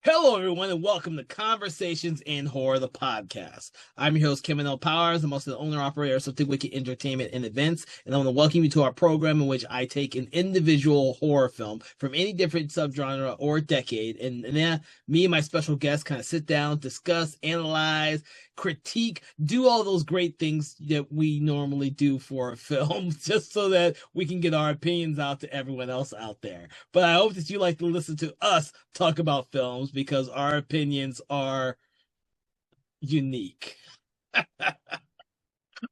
Hello, everyone, and welcome to Conversations in Horror, the podcast. I'm your host, Kim L. Powers. I'm also the owner-operator of Something Wicked Entertainment and Events, and I want to welcome you to our program in which I take an individual horror film from any different subgenre or decade, and then me and my special guests kind of sit down, discuss, analyze, critique, do all those great things that we normally do for a film, just so that we can get our opinions out to everyone else out there. But I hope that you like to listen to us talk about films because our opinions are unique.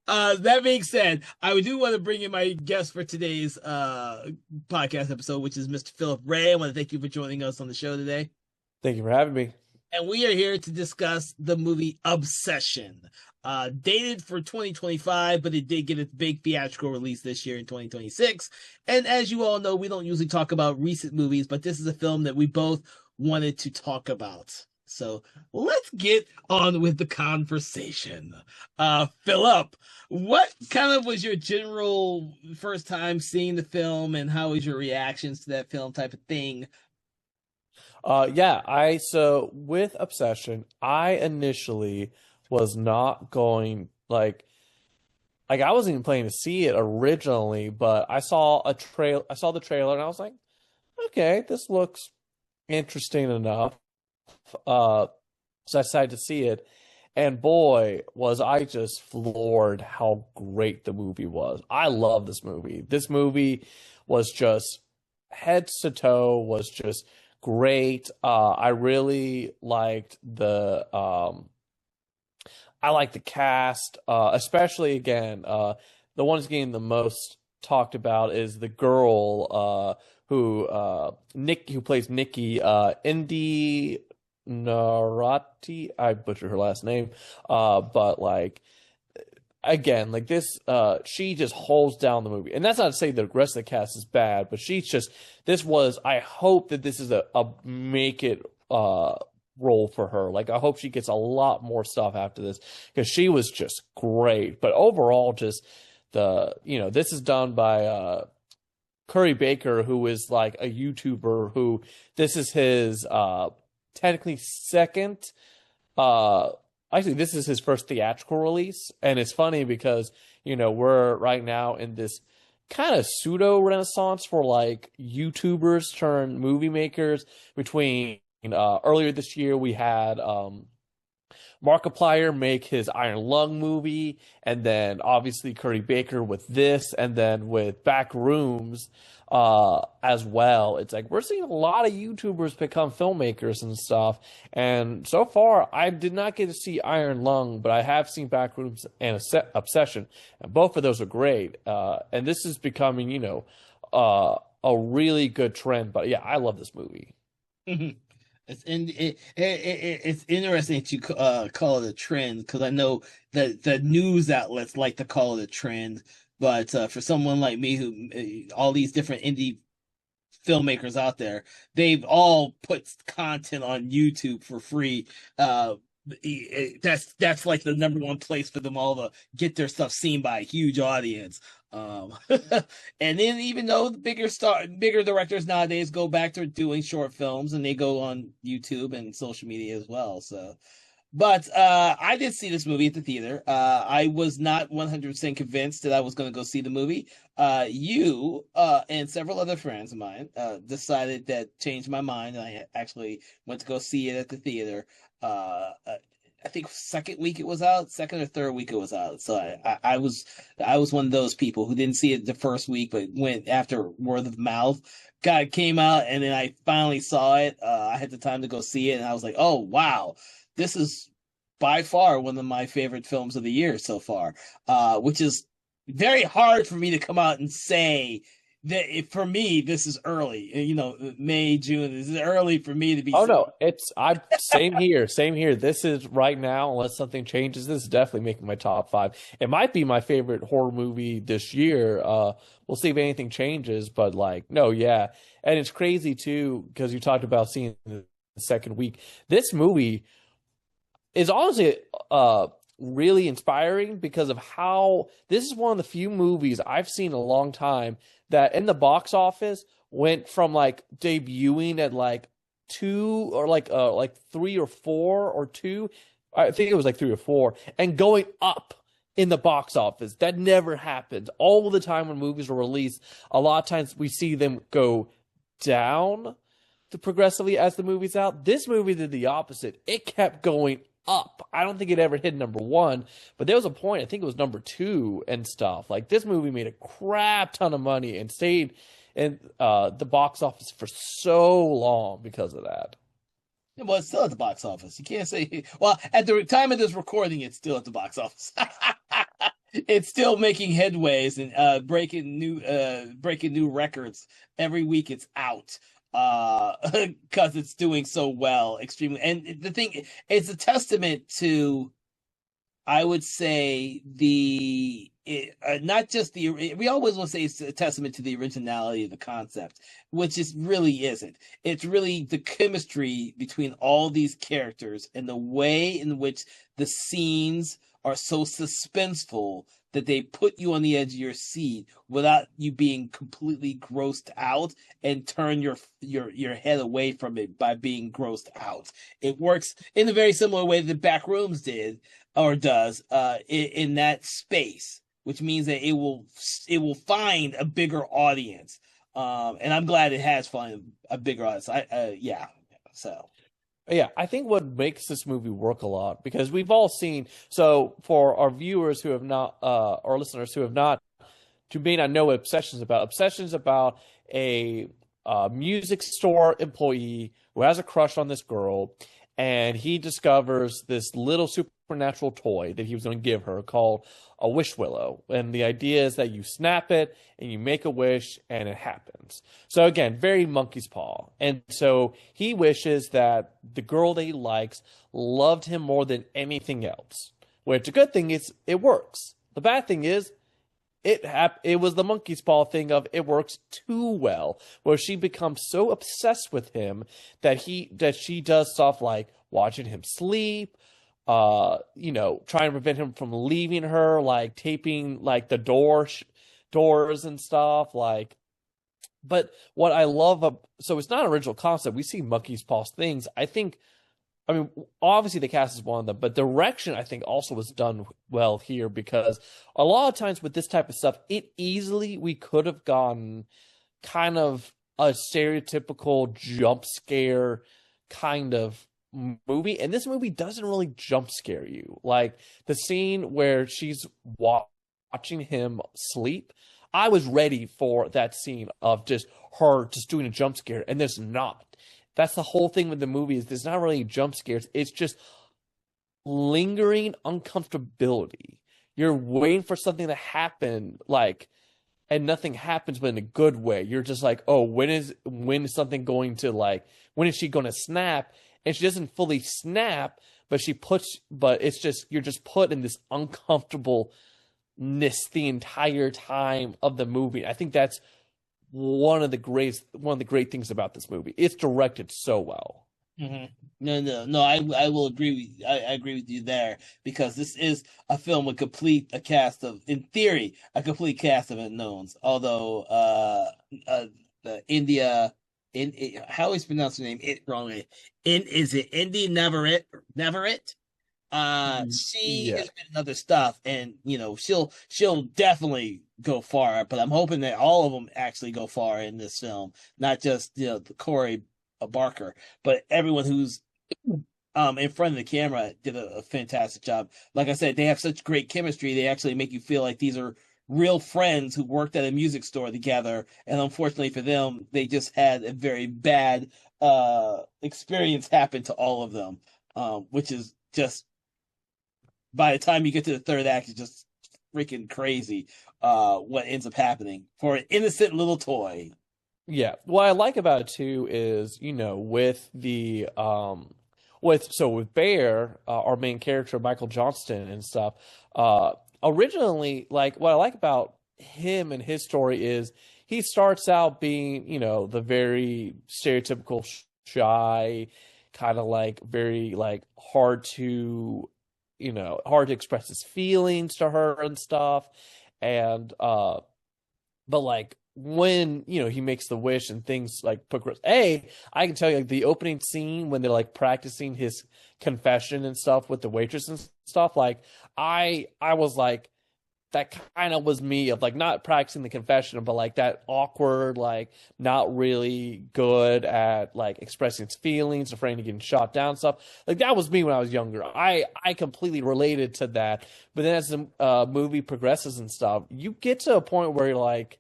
That being said, I do want to bring in my guest for today's podcast episode, which is Mr. Philip Ray. I want to thank you for joining us on the show today. Thank you for having me. And we are here to discuss the movie Obsession. Dated for 2025, but it did get its big theatrical release this year in 2026. And as you all know, we don't usually talk about recent movies, but this is a film that we both wanted to talk about. So let's get on with the conversation. Philip, what kind of was your general first time seeing the film, and how was your reactions to that film type of thing? So with Obsession, I initially was not going I wasn't even planning to see it originally, but I saw the trailer and I was like, okay, this looks interesting enough. So I decided to see it, and boy, was I just floored how great the movie was. I love this movie. This movie was just head to toe, was just great. I really liked I like the cast, especially again, the one that's getting the most talked about is the girl who plays Nikki, Indy Narati. I butchered her last name, but again, she just holds down the movie. And that's not to say the rest of the cast is bad, but I hope that this is a make it role for her. I hope she gets a lot more stuff after this, because she was just great. But overall, just this is done by Curry Baker, who is like a YouTuber who this is his technically second actually, this is his first theatrical release, and it's funny because, we're right now in this kind of pseudo renaissance for YouTubers turned movie makers. Between earlier this year, we had Markiplier make his Iron Lung movie, and then obviously Curry Baker with this, and then with Backrooms as well. It's we're seeing a lot of YouTubers become filmmakers and stuff. And so far, I did not get to see Iron Lung, but I have seen Backrooms and Obsession, and both of those are great. And this is becoming, a really good trend. But yeah, I love this movie. It's interesting to call it a trend, because I know that the news outlets like to call it a trend, but for someone like me, who all these different indie filmmakers out there, they've all put content on YouTube for free. That's like the number one place for them all to get their stuff seen by a huge audience. And then, even though the bigger directors nowadays go back to doing short films, and they go on YouTube and social media as well. So, but I did see this movie at the theater. I was not 100% convinced that I was going to go see the movie. You and several other friends of mine decided that changed my mind, and I actually went to go see it at the theater. I think second or third week it was out. So I was one of those people who didn't see it the first week, but went after word of mouth. God, came out, and then I finally saw it. I had the time to go see it, and I was like, oh wow, this is by far one of my favorite films of the year so far. Which is very hard for me to come out and say that. For me, this is early. May, June. This is early for me to be. Oh no, I'm same here. Same here. This is right now, unless something changes. This is definitely making my top 5. It might be my favorite horror movie this year. We'll see if anything changes. But no, yeah, and it's crazy too, because you talked about seeing the second week. This movie is honestly really inspiring, because of how this is one of the few movies I've seen in a long time that in the box office went from debuting at two or like three or four or two. I think it was like three or four, and going up in the box office. That never happens. All the time when movies are released, a lot of times we see them go down to progressively as the movie's out. This movie did the opposite. It kept going up. I don't think it ever hit number one, but there was a point, I think it was number two and stuff. Like this movie made a crap ton of money and stayed in the box office for so long because of that. Well, it's still at the box office. You can't say. Well, at the time of this recording, it's still at the box office. It's still making headways and breaking new records every week. It's out because it's doing so well, extremely. And the thing, it's a testament to, I would say, not just we always will say it's a testament to the originality of the concept, which is really isn't. It's really the chemistry between all these characters and the way in which the scenes are so suspenseful that they put you on the edge of your seat without you being completely grossed out and turn your head away from it by being grossed out. It works in a very similar way that Backrooms did or does in that space, which means that it will find a bigger audience, and I'm glad it has found a bigger audience. Yeah, so Yeah, I think what makes this movie work a lot because we've all seen. So for our viewers who have not, our listeners who have not, who may not know what Obsession's about a music store employee who has a crush on this girl, and he discovers this little supernatural toy that he was going to give her called a wish willow. And the idea is that you snap it and you make a wish and it happens. So again, very monkey's paw. And so he wishes that the girl that he likes loved him more than anything else. Which the good thing is it works. The bad thing is it was the monkey's paw thing of it works too well, where she becomes so obsessed with him that she does stuff like watching him sleep, trying to prevent him from leaving her, like taping like the doors and stuff, like. But what I love, so it's not an original concept. We see monkey's paw things. I mean, obviously the cast is one of them, but direction I think also was done well here because a lot of times with this type of stuff, we could have gotten kind of a stereotypical jump scare kind of movie, and this movie doesn't really jump scare you. Like the scene where she's watching him sleep, I was ready for that scene of just her just doing a jump scare, and there's not. That's the whole thing with the movie is there's not really jump scares. It's just lingering uncomfortability. You're waiting for something to happen, like, and nothing happens, but in a good way. You're just like, oh, when is something going to when is she going to snap? And she doesn't fully snap, but it's just, you're just put in this uncomfortableness the entire time of the movie. I think that's one of the great things about this movie. It's directed so well. Mm-hmm. No. I will agree. I agree with you there because this is a film with a cast of, in theory, a complete cast of unknowns. Although, the India, how is pronounced her name? It wrongly. Is it Indy Neverett? She has been in other stuff, and she'll definitely go far. But I'm hoping that all of them actually go far in this film, not just Corey Barker, but everyone who's in front of the camera did a fantastic job. Like I said, they have such great chemistry. They actually make you feel like these are real friends who worked at a music store together. And unfortunately for them, they just had a very bad experience happen to all of them, which is just, by the time you get to the third act, it's just freaking crazy what ends up happening for an innocent little toy. Yeah. What I like about it too is, with the with Bear, our main character, Michael Johnston and stuff, originally, like what I like about him and his story is he starts out being, the very stereotypical shy, kind of like very like hard to express his feelings to her and stuff. And but like when he makes the wish and things like progress. I can tell you, like, the opening scene when they're like practicing his confession and stuff with the waitress and stuff. Like I was like, that kind of was me, of like not practicing the confession, but like that awkward, like not really good at like expressing his feelings, afraid of getting shot down stuff. Like that was me when I was younger. I completely related to that. But then as the movie progresses and stuff, you get to a point where you're like,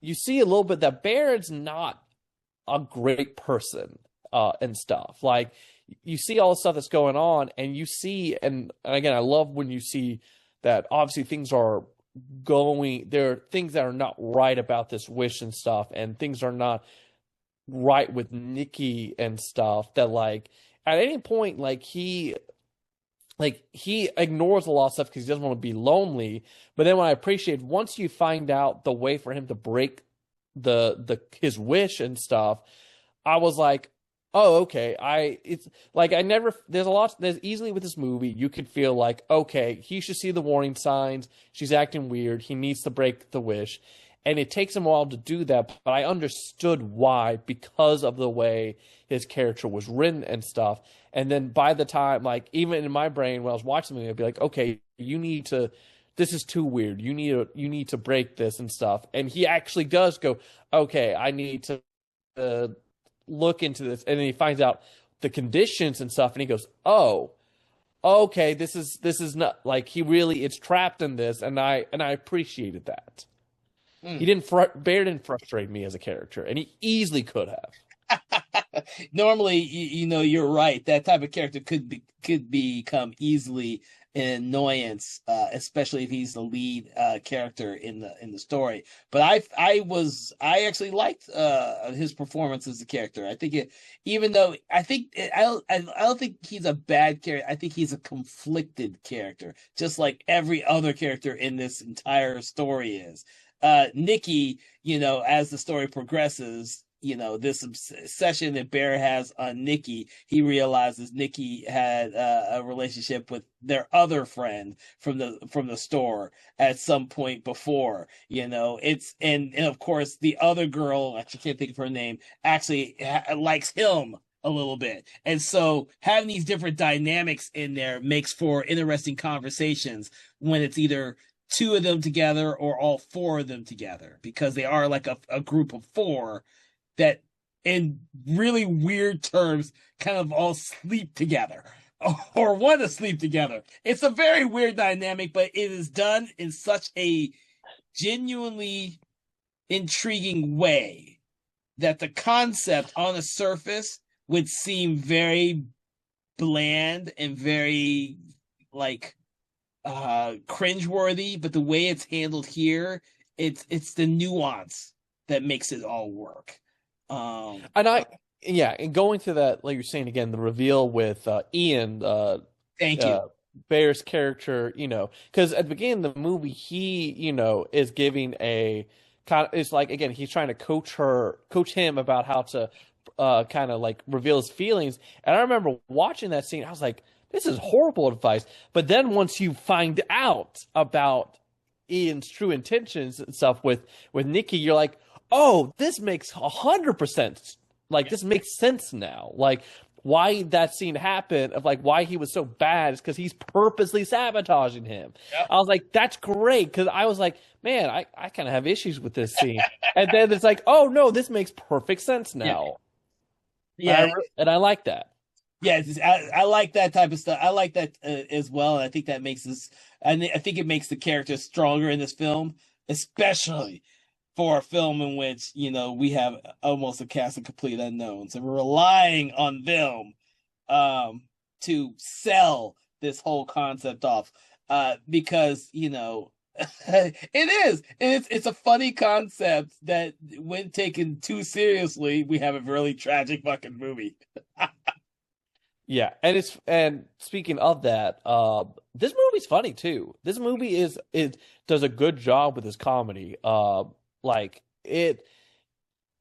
you see a little bit that Barrett's not a great person and stuff. Like you see all the stuff that's going on, and you see, and again, I love when you see that obviously things are there are things that are not right about this wish and stuff, and things are not right with Nikki and stuff, that like at any point he ignores a lot of stuff because he doesn't want to be lonely. But then what I appreciate, once you find out the way for him to break the his wish and stuff, I was like, oh, okay. It's like I never. There's easily with this movie you could feel like, okay, he should see the warning signs. She's acting weird. He needs to break the wish, and it takes him a while to do that. But I understood why, because of the way his character was written and stuff. And then by the time, like, even in my brain when I was watching the movie, I'd be like, okay, you need to. This is too weird. You need to break this and stuff. And he actually does go, okay, I need to look into this. And then he finds out the conditions and stuff, and he goes, oh, okay, this is not like, he really is trapped in this, and I appreciated that. He didn't Bear didn't frustrate me as a character, and he easily could have. Normally, you're right. That type of character could become easily an annoyance, especially if he's the lead character in the story. But I actually liked his performance as a character. I think even though I don't think he's a bad character. I think he's a conflicted character, just like every other character in this entire story is. Nikki, as the story progresses, this obsession that Bear has on Nikki, he realizes Nikki had a relationship with their other friend from the store at some point before. And of course the other girl, I can't think of her name, actually likes him a little bit. And so having these different dynamics in there makes for interesting conversations when it's either two of them together or all four of them together, because they are like a group of four that, in really weird terms, kind of all sleep together or want to sleep together. It's a very weird dynamic, but it is done in such a genuinely intriguing way that the concept on the surface would seem very bland and very like cringeworthy, but the way it's handled here, it's the nuance that makes it all work. And going to that, like you're saying again, the reveal with Ian, Thank you. Bear's character, because at the beginning of the movie, he, is giving a kind of, it's like, again, he's trying to coach him about how to kind of like reveal his feelings. And I remember watching that scene, I was like, this is horrible advice. But then once you find out about Ian's true intentions and stuff with Nikki, you're like, oh, this makes 100%. Like, this makes sense now. Like, why that scene happened, of like why he was so bad, is because he's purposely sabotaging him. Yep. I was like, that's great, because I was like, man, I kind of have issues with this scene. And then it's like, oh no, this makes perfect sense now. Yeah. And I like that. Yeah, I like that type of stuff. I like that as well. And I think that makes this. I think it makes the characters stronger in this film, especially for a film in which we have almost a cast of complete unknowns, and we're relying on them to sell this whole concept off. Because it is, and it's a funny concept that, when taken too seriously, we have a really tragic fucking movie. Yeah, and speaking of that, this movie's funny too. This movie does a good job with his comedy. Like it,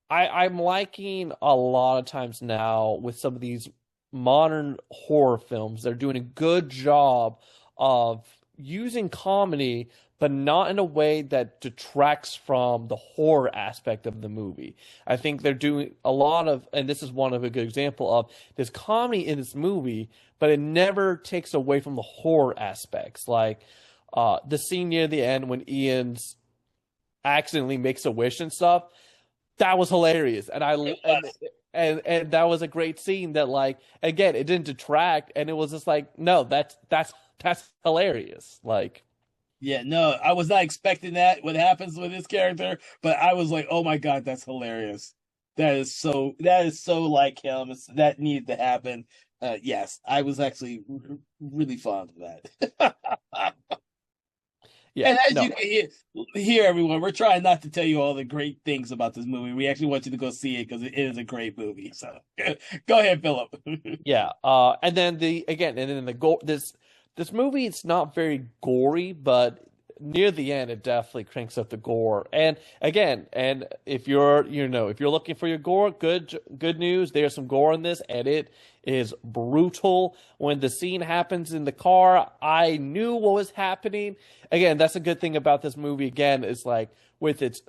I'm liking a lot of times now with some of these modern horror films. They're doing a good job of using comedy, but not in a way that detracts from the horror aspect of the movie. I think they're doing a lot of, and this is one of a good example of there's comedy in this movie, but it never takes away from the horror aspects. Like the scene near the end when Ian's accidentally makes a wish and stuff, that was hilarious, and and that was a great scene. That like again, it didn't detract, and it was just like no, that's hilarious. Like Yeah, no, I was not expecting that what happens with this character, but I was like, "Oh my God, that's hilarious." That is so like him. That needed to happen. Yes, I was actually really fond of that. yeah, And as you no, can hear, everyone, we're trying not to tell you all the great things about this movie. We actually want you to go see it because it is a great movie. So go ahead, Philip. yeah. And then the goal. This movie, it's not very gory, but near the end, it definitely cranks up the gore. And again, and if you're if you're looking for your gore, good news. There's some gore in this, and it is brutal. When the scene happens in the car, I knew what was happening. Again, that's a good thing about this movie. Again, is like with its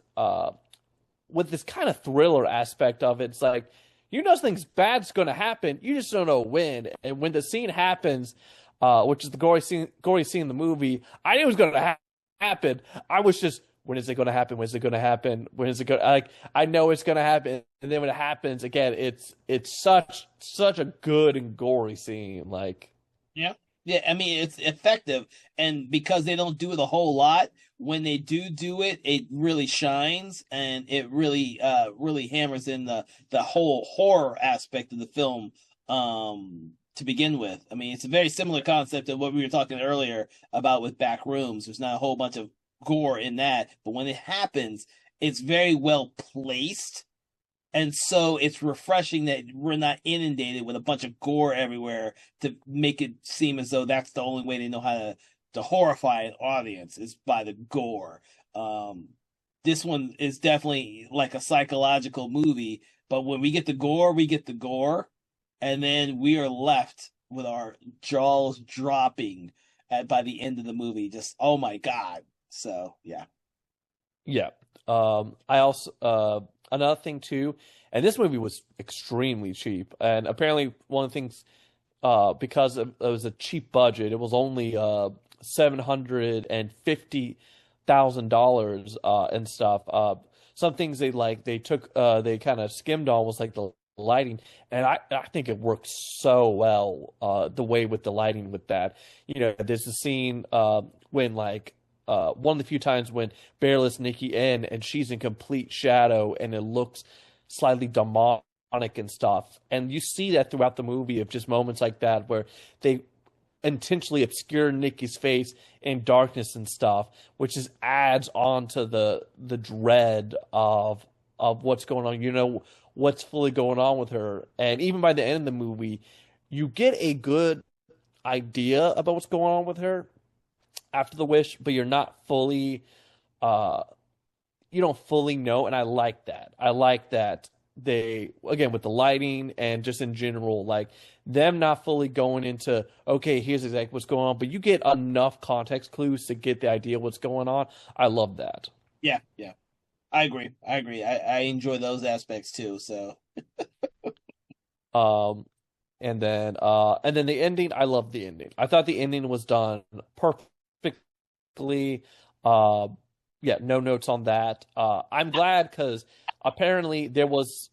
with this kind of thriller aspect of it, it's like you know something's bad's going to happen. You just don't know when. And when the scene happens, which is the gory scene in the movie, I knew it was going to happen. I was just, when is it going to happen? When is it going to happen? When is it going? Like I know it's going to happen, and then when it happens again, it's such a good and gory scene. Like Yeah. Yeah, I mean it's effective, and because they don't do it a whole lot, when they do it, it really shines, and it really hammers in the whole horror aspect of the film to begin with. I mean, it's a very similar concept of what we were talking earlier about with Back Rooms. There's not a whole bunch of gore in that, but when it happens, it's very well placed, and so it's refreshing that we're not inundated with a bunch of gore everywhere to make it seem as though that's the only way they know how to horrify an audience is by the gore. Um, this one is definitely like a psychological movie, but when we get the gore, we get the gore, and then we are left with our jaws dropping by the end of the movie. Just oh my God. So yeah. yeah. I also another thing too, and this movie was extremely cheap, and apparently one of the things because it was a cheap budget, it was only $750,000 and stuff. Some things they took they kind of skimmed on was like the lighting, and I think it worked so well the way with the lighting with that. You know, there's a scene when like one of the few times when Bear lets Nikki in and she's in complete shadow and it looks slightly demonic and stuff. And you see that throughout the movie of just moments like that where they intentionally obscure Nikki's face in darkness and stuff, which just adds on to the dread of what's going on. You know what's fully going on with her. And even by the end of the movie, you get a good idea about what's going on with her after the wish, but you're not fully uh you don't fully know, and I like that. I like that they again with the lighting and just in general, like them not fully going into okay, here's exactly what's going on, but you get enough context clues to get the idea of what's going on. I love that. Yeah, yeah. I agree. I agree. I enjoy those aspects too. So Um and then the ending, I love the ending. I thought the ending was done perfectly. Uh yeah, no notes on that. I'm glad because apparently there was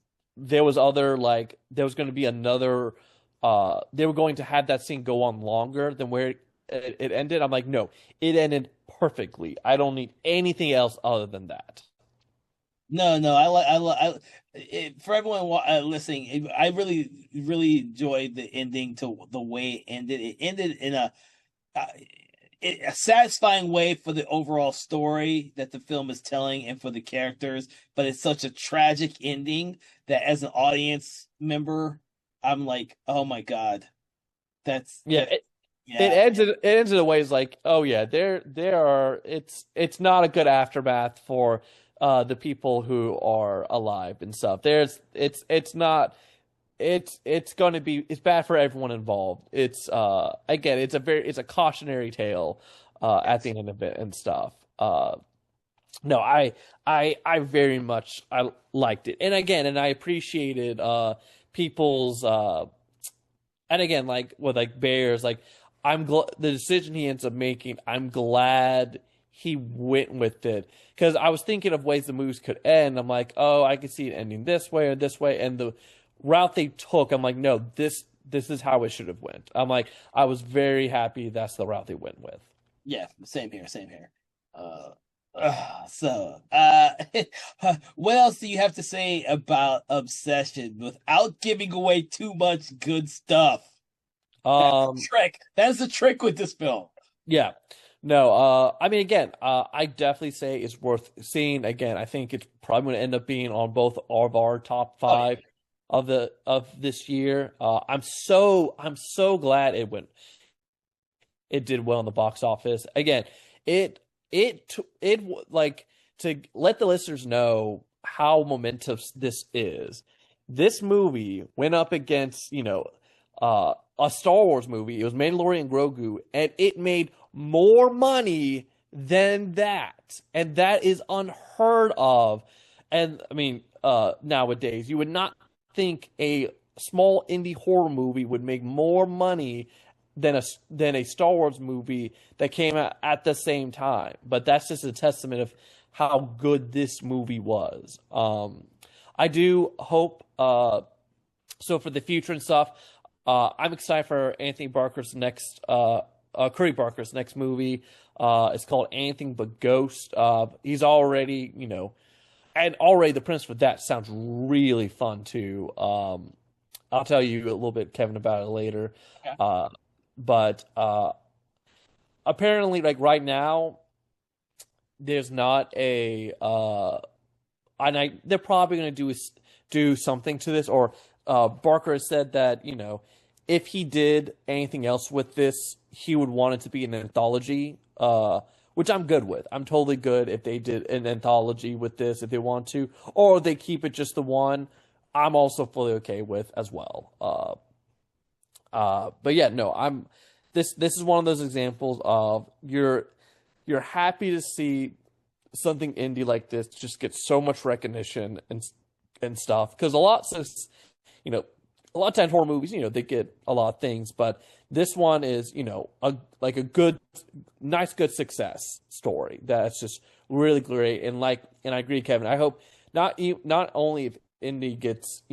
other like there was going to be another they were going to have that scene go on longer than where it ended. I'm like, no, it ended perfectly. I don't need anything else other than that. no, no. For everyone listening. I really enjoyed the ending to the way it ended. It ended in uh, a satisfying way for the overall story that the film is telling and for the characters, but it's such a tragic ending that as an audience member, I'm like, oh my God, that's Yeah, that. it Yeah, ends it ends in a ways like, oh yeah, there are it's not a good aftermath for the people who are alive and stuff. There's it's not it's going to be it's bad for everyone involved. It's again, it's a cautionary tale at yes. the end of it and stuff. Uh, no, I very much I liked it, and again, and I appreciated people's and again, like with like Bears, like I'm glad the decision he ends up making. I'm glad he went with it because I was thinking of ways the movies could end. I'm like, oh, I could see it ending this way or this way, and the route they took, I'm like, no, this is how it should have went. I'm like, I was very happy that's the route they went with. Yeah, same here, same here. Uh, so, what else do you have to say about Obsession without giving away too much good stuff? That's the Um, trick. That's the trick with this film. Yeah. No, I mean, again, I definitely say it's worth seeing. Again, I think it's probably going to end up being on both of our top Oh yeah, five of this year. I'm so glad it did well in the box office. Again, like to let the listeners know how momentous this is. This movie went up against, a Star Wars movie. It was Mandalorian Grogu, and it made more money than that. And that is unheard of. And I mean, nowadays, you would not think a small indie horror movie would make more money than a Star Wars movie that came out at the same time. But that's just a testament of how good this movie was. I do hope so for the future and stuff. I'm excited for Anthony Barker's next Curry Barker's next movie. It's called Anything But Ghost. He's already, and already the premise for that sounds really fun too. I'll tell you a little bit, Kevin, about it later. okay. Uh, but apparently, like right now, there's not a and they're probably going to do something to this. Or Barker has said that if he did anything else with this, he would want it to be an anthology. Which I'm good with. I'm totally good if they did an anthology with this if they want to, or they keep it just the one. I'm also fully okay with as well. But yeah, no, this is one of those examples of you're happy to see something indie like this just get so much recognition and stuff because you know a lot of times horror movies they get a lot of things, but this one is a good nice good success story that's just really great. And I agree, Kevin. I hope not only if indie gets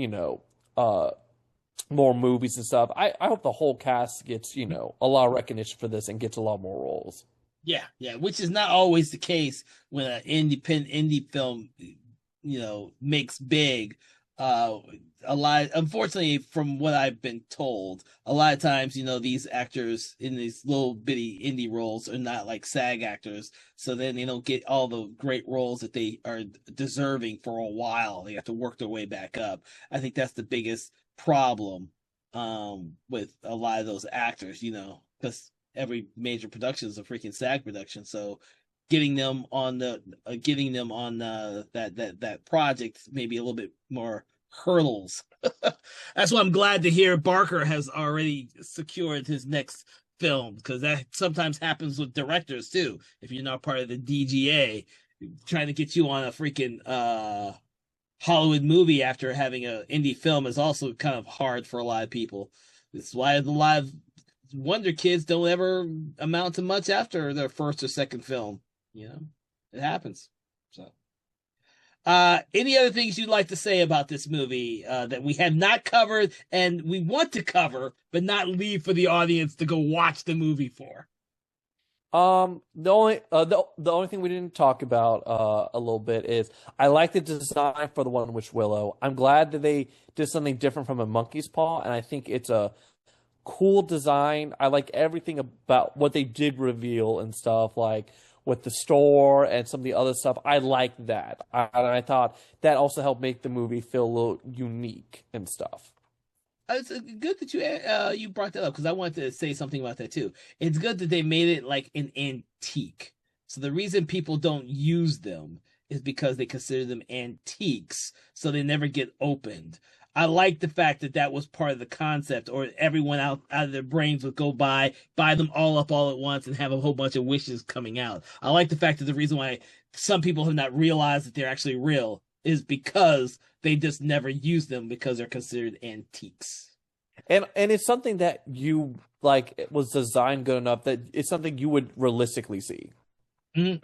more movies and stuff. I hope the whole cast gets, a lot of recognition for this and gets a lot more roles. Yeah, yeah, which is not always the case when an indie film, makes big. Uh, a lot, unfortunately, from what I've been told, a lot of times, these actors in these little bitty indie roles are not like SAG actors, so then they don't get all the great roles that they are deserving for a while. They have to work their way back up. I think that's the biggest problem, with a lot of those actors, because every major production is a freaking SAG production. So getting them on that project maybe a little bit more hurdles. That's why I'm glad to hear Barker has already secured his next film, because that sometimes happens with directors too. If you're not part of the DGA, trying to get you on a freaking Hollywood movie after having an indie film is also kind of hard for a lot of people. This is why a lot of Wonder Kids don't ever amount to much after their first or second film. It happens. So, any other things you'd like to say about this movie that we have not covered and we want to cover, but not leave for the audience to go watch the movie for? The only thing we didn't talk about a little bit is I like the design for the One Witch Willow. I'm glad that they did something different from a monkey's paw, and I think it's a cool design. I like everything about what they did reveal and stuff, like with the store and some of the other stuff. I like that. And I thought that also helped make the movie feel a little unique and stuff. It's good that you brought that up, because I wanted to say something about that too. It's good that they made it like an antique. So the reason people don't use them is because they consider them antiques, so they never get opened. I like the fact that that was part of the concept, or everyone out of their brains would go buy them all up all at once and have a whole bunch of wishes coming out. I like the fact that the reason why some people have not realized that they're actually real is because they just never use them because they're considered antiques. And it's something that you like it was designed good enough that it's something you would realistically see.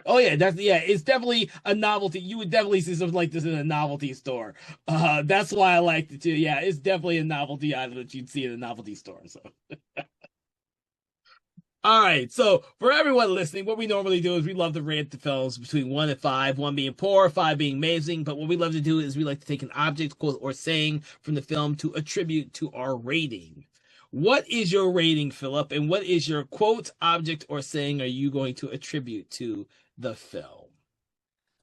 Oh yeah, it's definitely a novelty. You would definitely see something like this in a novelty store. That's why I liked it too. Yeah, it's definitely a novelty item that you'd see in a novelty store. So all right, so for everyone listening, what we normally do is we love to rate the films between 1 and 5, 1 being poor, 5 being amazing. But what we love to do is we like to take an object, quote, or saying from the film to attribute to our rating. What is your rating, Philip? And what is your quote, object, or saying are you going to attribute to the film?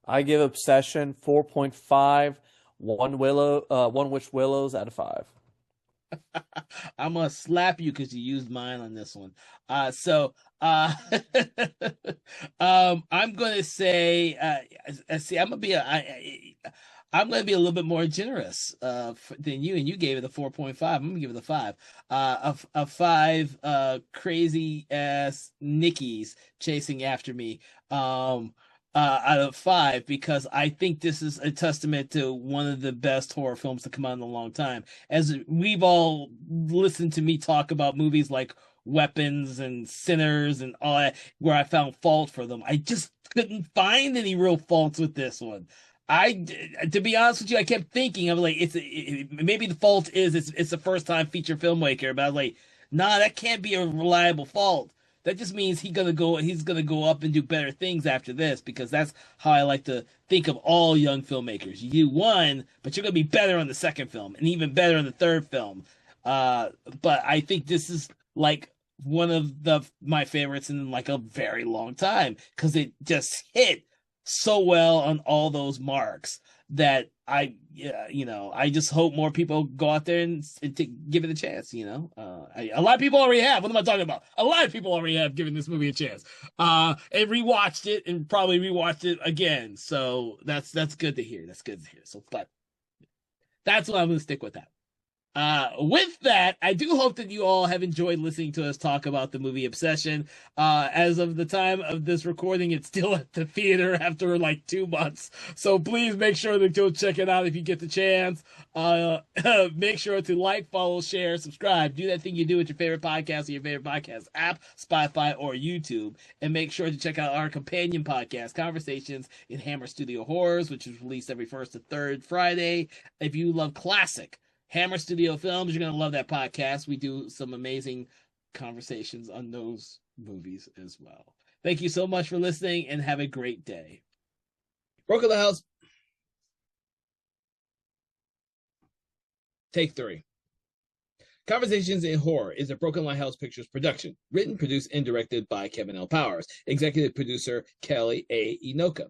I give Obsession 4.5, one wish willows out of 5. I'm gonna slap you because you used mine on this one. So I'm gonna say, see, I'm gonna be a little bit more generous than you, and you gave it a 4.5. I'm gonna give it a 5. A 5 crazy ass Nickies chasing after me. Out of 5 because I think this is a testament to one of the best horror films to come out in a long time. As we've all listened to me talk about movies like Weapons and Sinners and all that, where I found fault for them, I just couldn't find any real faults with this one. To be honest with you, I kept thinking, I'm like, maybe the fault is it's the first time feature filmmaker, but I was like, nah, that can't be a reliable fault. That just means he's gonna go up and do better things after this, because that's how I like to think of all young filmmakers. You do one, but you're gonna be better on the second film and even better on the third film. But I think this is like one of my favorites in like a very long time because it just hit so well on all those marks that I just hope more people go out there and give it a chance. A lot of people already have. What am I talking about? A lot of people already have given this movie a chance, and rewatched it and probably rewatched it again. So that's good to hear. That's good to hear. So, but that's what I'm going to stick with that. With that, I do hope that you all have enjoyed listening to us talk about the movie Obsession. As of the time of this recording, it's still at the theater after like 2 months. So please make sure to go check it out if you get the chance. Make sure to like, follow, share, subscribe. Do that thing you do with your favorite podcast or your favorite podcast app, Spotify or YouTube. And make sure to check out our companion podcast, Conversations in Hammer Studio Horrors, which is released every first to third Friday. If you love classic Hammer Studio Films, you're going to love that podcast. We do some amazing conversations on those movies as well. Thank you so much for listening and have a great day. Broken Lighthouse. Take 3. Conversations in Horror is a Broken Lighthouse Pictures production. Written, produced, and directed by Kevin L. Powers. Executive producer Kelly A. Inoka.